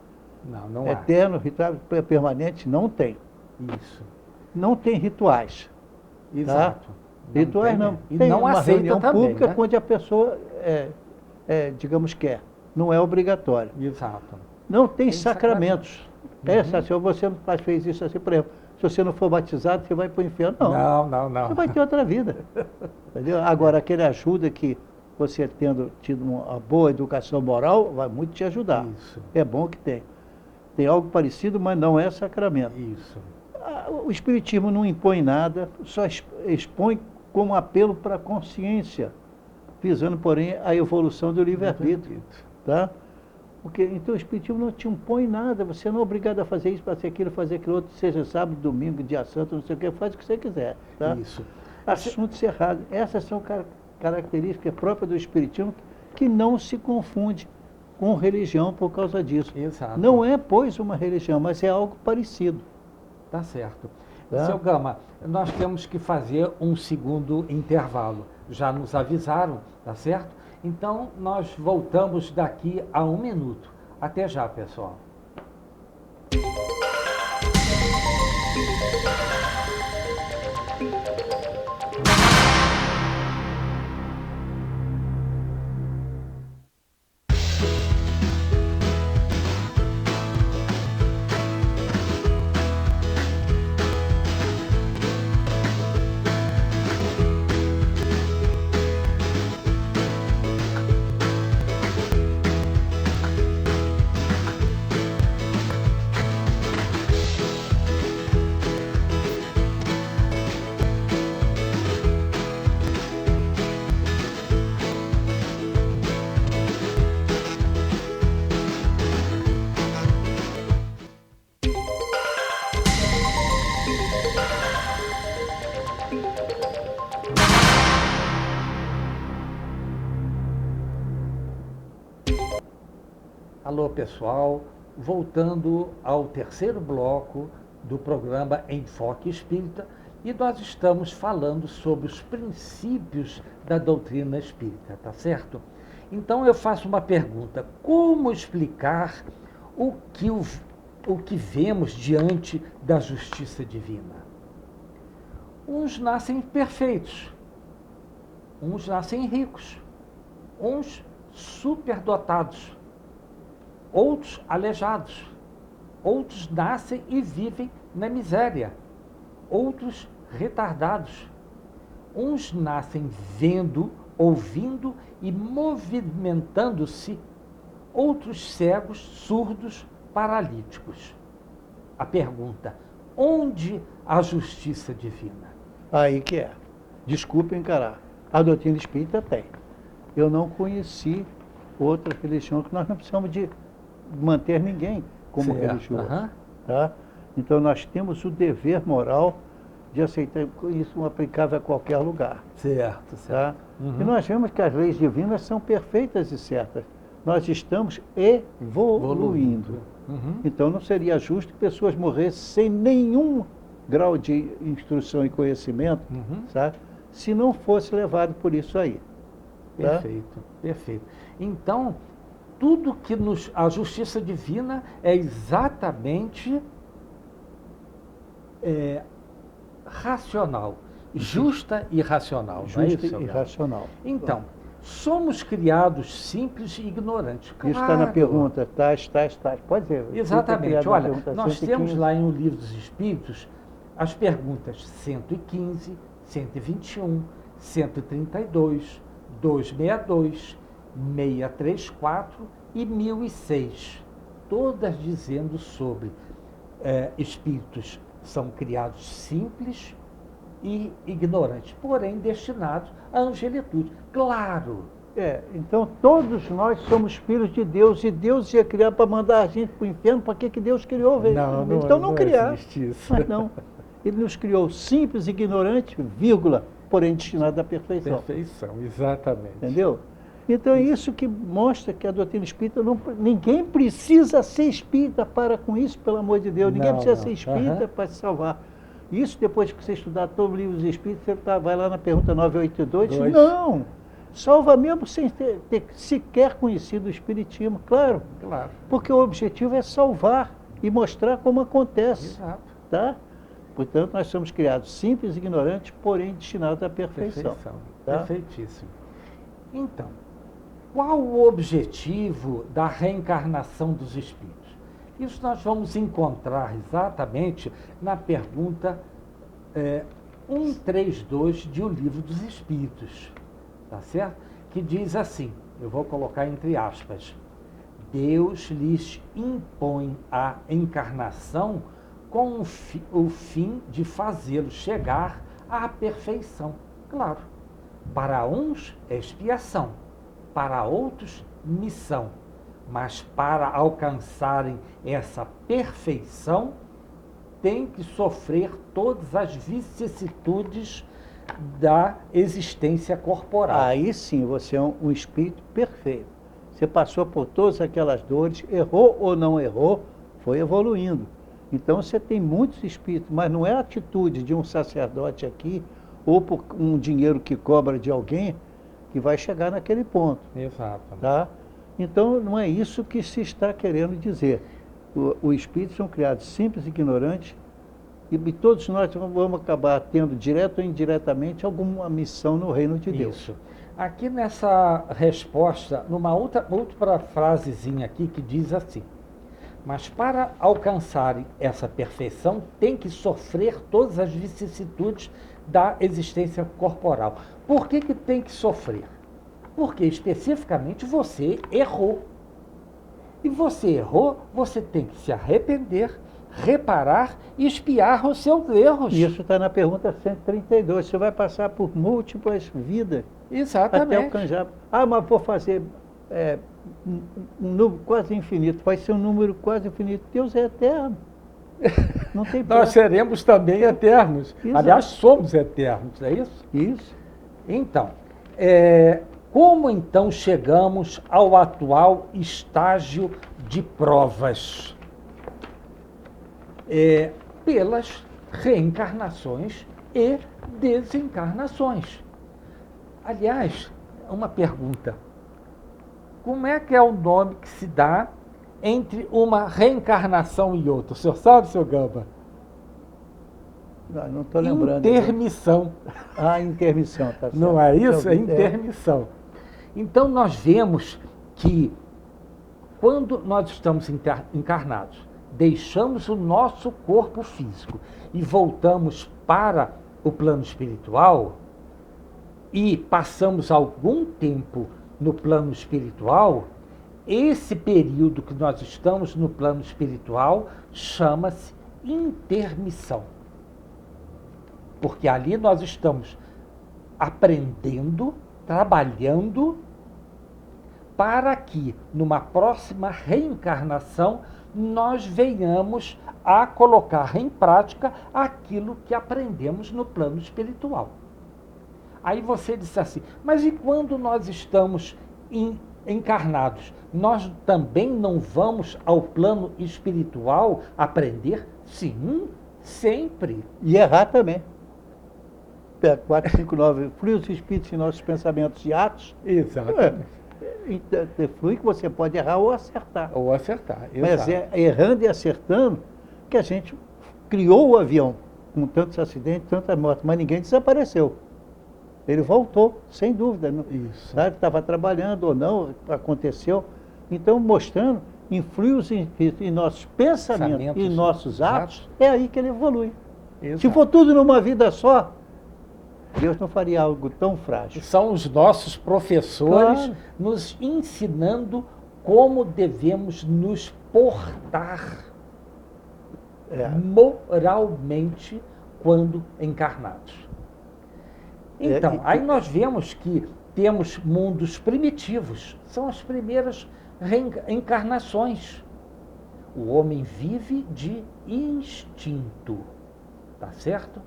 Não há. Eterno, ritual permanente, não tem. Isso. Não tem rituais. Exato. Rituais não. E Tem não uma aceita reunião também, pública né? onde a pessoa, digamos, quer. Não é obrigatório. Exato. Não tem Tem sacramentos. Se você não fez isso assim, por exemplo, se você não for batizado, você vai para o inferno. Não. Você vai ter outra vida. Entendeu? Agora, aquele ajuda que você tendo tido uma boa educação moral, vai muito te ajudar. Isso. É bom que tem. Tem algo parecido, mas não é sacramento. Isso. O Espiritismo não impõe nada, só expõe como apelo para a consciência, visando, porém, a evolução do livre-arbítrio. Tá? Então o Espiritismo não te impõe nada, você não é obrigado a fazer isso, fazer aquilo outro, seja sábado, domingo, dia santo, não sei o que, faz o que você quiser. Tá? Isso. Assunto cerrado. Essas são características próprias do Espiritismo que não se confunde com religião por causa disso. Exato. Não é, pois, uma religião, mas é algo parecido. Tá certo. Tá? Seu Gama, nós temos que fazer um segundo intervalo. Já nos avisaram, tá certo? Então, nós voltamos daqui a 1 minuto. Até já, pessoal. Alô, pessoal, voltando ao terceiro bloco do programa Enfoque Espírita, e nós estamos falando sobre os princípios da doutrina espírita, tá certo? Então eu faço uma pergunta: como explicar o que vemos diante da justiça divina? Uns nascem perfeitos, uns nascem ricos, uns superdotados, outros aleijados, outros nascem e vivem na miséria, outros retardados. Uns nascem vendo, ouvindo e movimentando-se, outros cegos, surdos, paralíticos. A pergunta: onde a justiça divina? Aí que é. Desculpe encarar. A doutrina espírita tem. Eu não conheci outra religião, que nós não precisamos de manter ninguém como religioso. Tá? Então nós temos o dever moral de aceitar isso aplicável a qualquer lugar. Certo. Tá? E nós vemos que as leis divinas são perfeitas e certas. Nós estamos evoluindo. Então não seria justo que pessoas morressem sem nenhum grau de instrução e conhecimento, sabe? Se não fosse levado por isso aí. Tá? Perfeito, perfeito. Então, tudo que a justiça divina é exatamente racional, justa e racional. Justa e racional. Então, somos criados simples e ignorantes. Claro. Isso está na pergunta, tais. Pode ser. Exatamente. Olha, nós temos lá em O Livro dos Espíritos as perguntas 115, 121, 132, 262, 634 e 1006, todas dizendo sobre espíritos são criados simples e ignorantes, porém destinados à angelitude. Claro! Então todos nós somos filhos de Deus, e Deus ia criar para mandar a gente para o inferno. Para que Deus criou? Então não criar. Mas não. Ele nos criou simples, ignorantes, vírgula, porém destinado à perfeição. Perfeição, exatamente. Entendeu? Então é isso que mostra que a doutrina espírita, ninguém precisa ser espírita para com isso, pelo amor de Deus. Ninguém precisa ser espírita para se salvar. Isso depois que você estudar todo o livro dos espíritos, você vai lá na pergunta 982. Não! Salva mesmo sem ter sequer conhecido o espiritismo, claro. Porque o objetivo é salvar e mostrar como acontece. Exato. Tá? Portanto, nós somos criados simples, ignorantes, porém destinados à perfeição. Tá? Perfeitíssimo. Então, qual o objetivo da reencarnação dos espíritos? Isso nós vamos encontrar exatamente na pergunta 132 de O Livro dos Espíritos, tá certo? Que diz assim, eu vou colocar entre aspas: Deus lhes impõe a encarnação com o fim de fazê-los chegar à perfeição. Claro, para uns é expiação, para outros missão, mas para alcançarem essa perfeição, tem que sofrer todas as vicissitudes da existência corporal. Aí sim, você é um espírito perfeito. Você passou por todas aquelas dores, errou ou não errou, foi evoluindo. Então você tem muitos espíritos, mas não é a atitude de um sacerdote aqui, ou por um dinheiro que cobra de alguém, que vai chegar naquele ponto. Exato. Tá? Então, não é isso que se está querendo dizer. Os espíritos são criados simples e ignorantes, e todos nós vamos acabar tendo, direto ou indiretamente, alguma missão no reino de Deus. Isso. Aqui nessa resposta, numa outra frasezinha aqui que diz assim: mas para alcançarem essa perfeição, tem que sofrer todas as vicissitudes da existência corporal. Por que tem que sofrer? Porque especificamente você errou. E você errou, você tem que se arrepender, reparar e expiar os seus erros. Isso está na pergunta 132. Você vai passar por múltiplas vidas. Exatamente. Até alcançar. Ah, mas vou fazer um número quase infinito. Vai ser um número quase infinito. Deus é eterno. Não tem Nós seremos também eternos. Exato. Aliás, somos eternos, é isso? Isso. Então, como então chegamos ao atual estágio de provas? Pelas reencarnações e desencarnações. Aliás, uma pergunta: como é que é o nome que se dá entre uma reencarnação e outra? O senhor sabe, seu Gamba? Não estou lembrando. Intermissão. Intermissão, tá certo. Não é isso? É intermissão. Então, nós vemos que quando nós estamos encarnados, deixamos o nosso corpo físico e voltamos para o plano espiritual e passamos algum tempo no plano espiritual, esse período que nós estamos no plano espiritual chama-se intermissão. Porque ali nós estamos aprendendo, trabalhando, para que numa próxima reencarnação nós venhamos a colocar em prática aquilo que aprendemos no plano espiritual. Aí você disse assim: mas e quando nós estamos encarnados? Nós também não vamos ao plano espiritual aprender? Sim, sempre. E errar também. 459, flui os espíritos em nossos pensamentos e atos. Exatamente. Flui que você pode errar ou acertar. Ou acertar, exato. Mas é errando e acertando que a gente criou o avião, com tantos acidentes, tantas mortes, mas ninguém desapareceu. Ele voltou, sem dúvida. Isso. Estava trabalhando ou não, aconteceu. Então, mostrando, influi os espíritos em nossos pensamentos e em nossos atos, é aí que ele evolui. Exato. Se for tudo numa vida só, Deus não faria algo tão frágil. São os nossos professores, Claro, nos ensinando como devemos nos portar moralmente quando encarnados. Então, aí nós vemos que temos mundos primitivos, são as primeiras reencarnações. O homem vive de instinto, tá certo?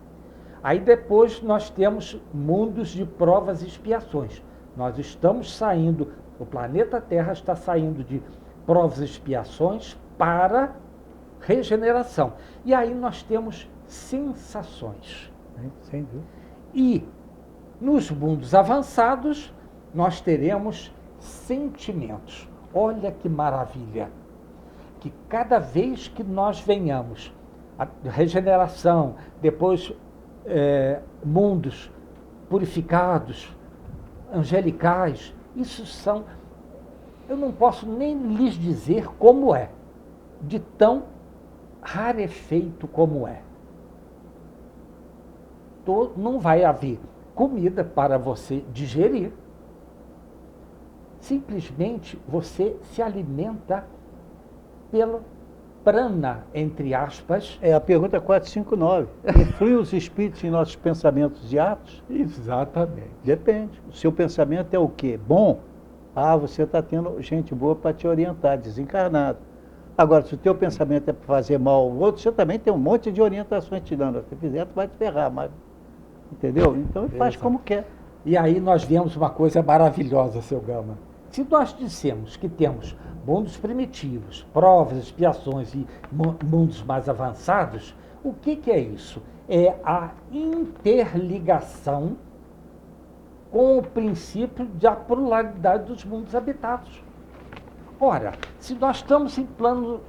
Aí depois nós temos mundos de provas e expiações. Nós estamos saindo, o planeta Terra está saindo de provas e expiações para regeneração. E aí nós temos sensações. sem dúvida. E nos mundos avançados nós teremos sentimentos. Olha que maravilha! Que cada vez que nós venhamos a regeneração, depois mundos purificados, angelicais, isso são, eu não posso nem lhes dizer como é, de tão rarefeito como é. Não vai haver comida para você digerir. Simplesmente você se alimenta pelo prana, entre aspas. É a pergunta 459. Influi os espíritos em nossos pensamentos e atos? Exatamente. Depende. O seu pensamento é o quê? Bom? Você está tendo gente boa para te orientar, desencarnado. Agora, se o teu pensamento é para fazer mal ao outro, você também tem um monte de orientações te dando. Se fizer, tu vai te ferrar, mas... Entendeu? Então ele faz como quer. E aí nós vemos uma coisa maravilhosa, seu Gama. Se nós dissemos que temos mundos primitivos, provas, expiações e mundos mais avançados, o que é isso? É a interligação com o princípio da pluralidade dos mundos habitados. Ora, se nós estamos em plano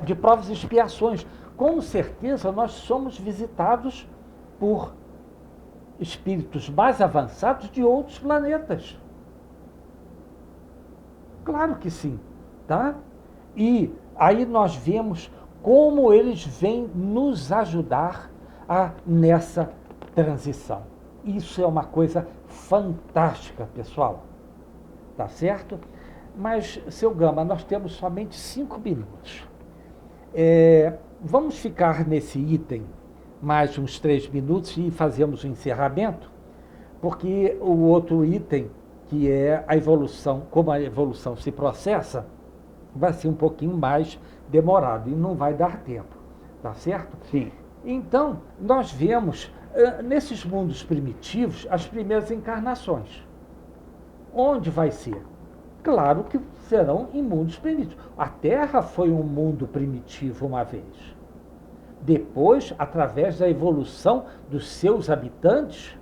de provas e expiações, com certeza nós somos visitados por espíritos mais avançados de outros planetas. Claro que sim, tá? E aí nós vemos como eles vêm nos ajudar nessa transição. Isso é uma coisa fantástica, pessoal. Tá certo? Mas, seu Gama, nós temos somente 5 minutos. Vamos ficar nesse item mais uns 3 minutos e fazemos o encerramento, porque o outro item, que é a evolução, como a evolução se processa, vai ser um pouquinho mais demorado e não vai dar tempo, tá certo? Sim. Então, nós vemos nesses mundos primitivos as primeiras encarnações. Onde vai ser? Claro que serão em mundos primitivos. A Terra foi um mundo primitivo uma vez. Depois, através da evolução dos seus habitantes,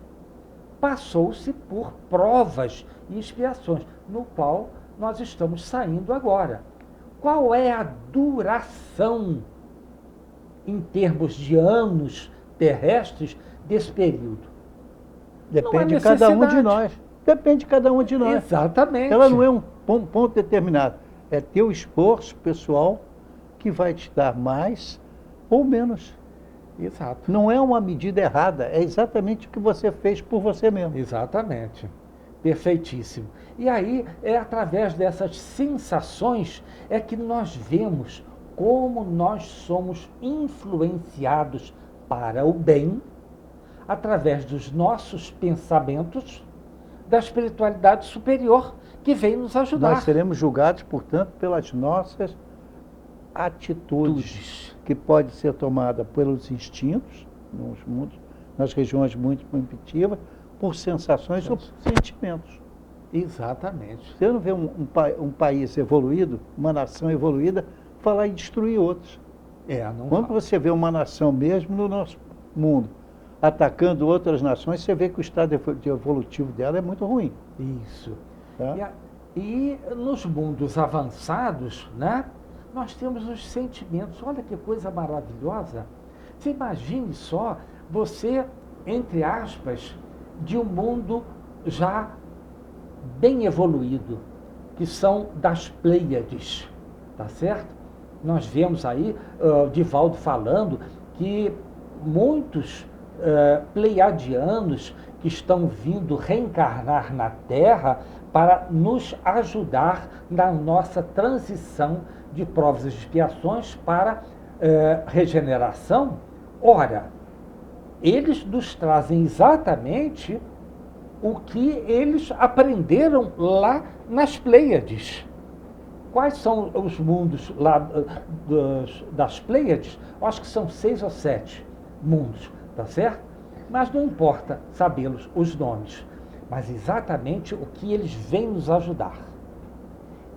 passou-se por provas e expiações, no qual nós estamos saindo agora. Qual é a duração, em termos de anos terrestres, desse período? Depende de cada um de nós. Depende de cada um de nós. Exatamente. Ela não é um ponto determinado. É teu esforço pessoal que vai te dar mais ou menos. Exato. Não é uma medida errada, é exatamente o que você fez por você mesmo. Exatamente. Perfeitíssimo. E aí, é através dessas sensações é que nós vemos como nós somos influenciados para o bem através dos nossos pensamentos da espiritualidade superior que vem nos ajudar. Nós seremos julgados, portanto, pelas nossas atitudes, que pode ser tomada pelos instintos, nas regiões muito primitivas, por sensações ou por sentimentos. Exatamente. Você não vê um país evoluído, uma nação evoluída, falar em destruir outros. Quando você vê uma nação mesmo no nosso mundo atacando outras nações, você vê que o estado evolutivo dela é muito ruim. Isso. Tá? E nos mundos avançados, né, nós temos os sentimentos. Olha que coisa maravilhosa. Você imagine só, você, entre aspas, de um mundo já bem evoluído, que são das Pleiades, tá certo? Nós vemos aí Divaldo falando que muitos pleiadianos que estão vindo reencarnar na Terra para nos ajudar na nossa transição de provas e expiações para regeneração. Ora, eles nos trazem exatamente o que eles aprenderam lá nas Pleiades. Quais são os mundos lá das Pleiades? Eu acho que são 6 ou 7 mundos, tá certo? Mas não importa sabê-los, os nomes, mas exatamente o que eles vêm nos ajudar.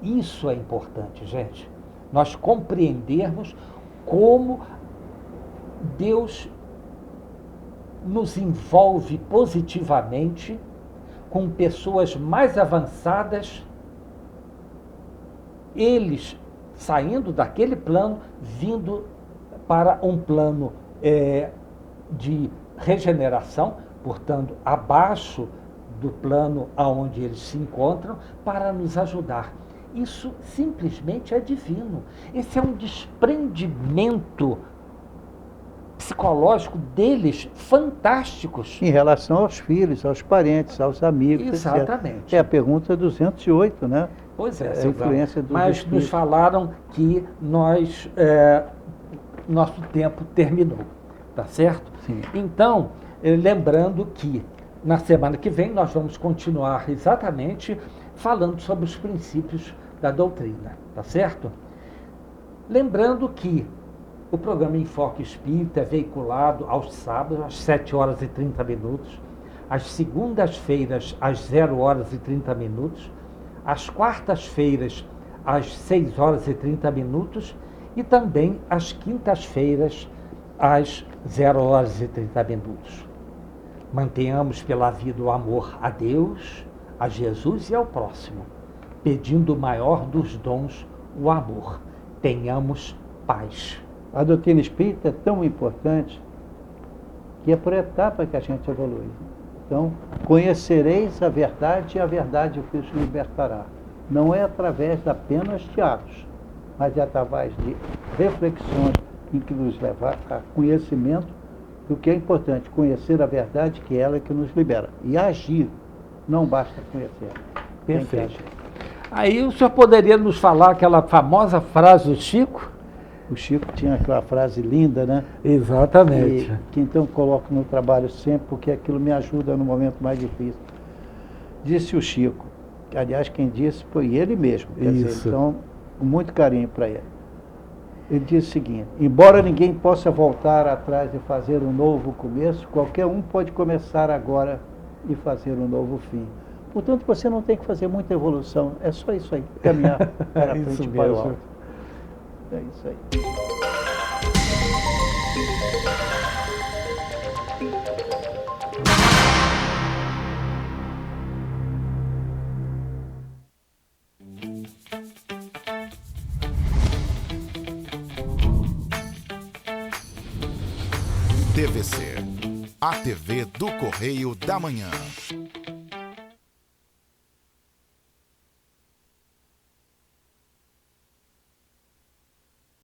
Isso é importante, gente. Nós compreendermos como Deus nos envolve positivamente com pessoas mais avançadas, eles saindo daquele plano, vindo para um plano de regeneração, portanto, abaixo do plano aonde eles se encontram, para nos ajudar. Isso simplesmente é divino. Esse é um desprendimento psicológico deles fantásticos. Em relação aos filhos, aos parentes, aos amigos. Exatamente. Etc. É a pergunta 208, né? Pois é, a influência dos mas espíritos. nos falaram que nosso tempo terminou, tá certo? Sim. Então, lembrando que na semana que vem nós vamos continuar exatamente falando sobre os princípios da doutrina, tá certo? Lembrando que o programa Enfoque Espírita é veiculado aos sábados às 7 horas e 30 minutos, às segundas-feiras às 0 horas e 30 minutos, às quartas-feiras às 6 horas e 30 minutos e também às quintas-feiras às 0 horas e 30 minutos. Mantenhamos pela vida o amor a Deus, a Jesus e ao próximo, pedindo o maior dos dons, o amor. Tenhamos paz. A doutrina espírita é tão importante que é por etapa que a gente evolui. Então, conhecereis a verdade e a verdade vos libertará. Não é através apenas de atos, mas é através de reflexões em que nos levar a conhecimento do que é importante, conhecer a verdade, que é ela que nos libera. E agir, não basta conhecer. Perfeito. Aí o senhor poderia nos falar aquela famosa frase do Chico? O Chico tinha aquela frase linda, né? Exatamente. Que então coloco no trabalho sempre, porque aquilo me ajuda no momento mais difícil. Disse o Chico, que, aliás, quem disse foi ele mesmo, quer dizer, então, com muito carinho para ele. Ele disse o seguinte: embora ninguém possa voltar atrás e fazer um novo começo, qualquer um pode começar agora e fazer um novo fim. Portanto, você não tem que fazer muita evolução, é só isso aí, caminhar para frente e para o alto. É isso aí. TVC, a TV do Correio da Manhã.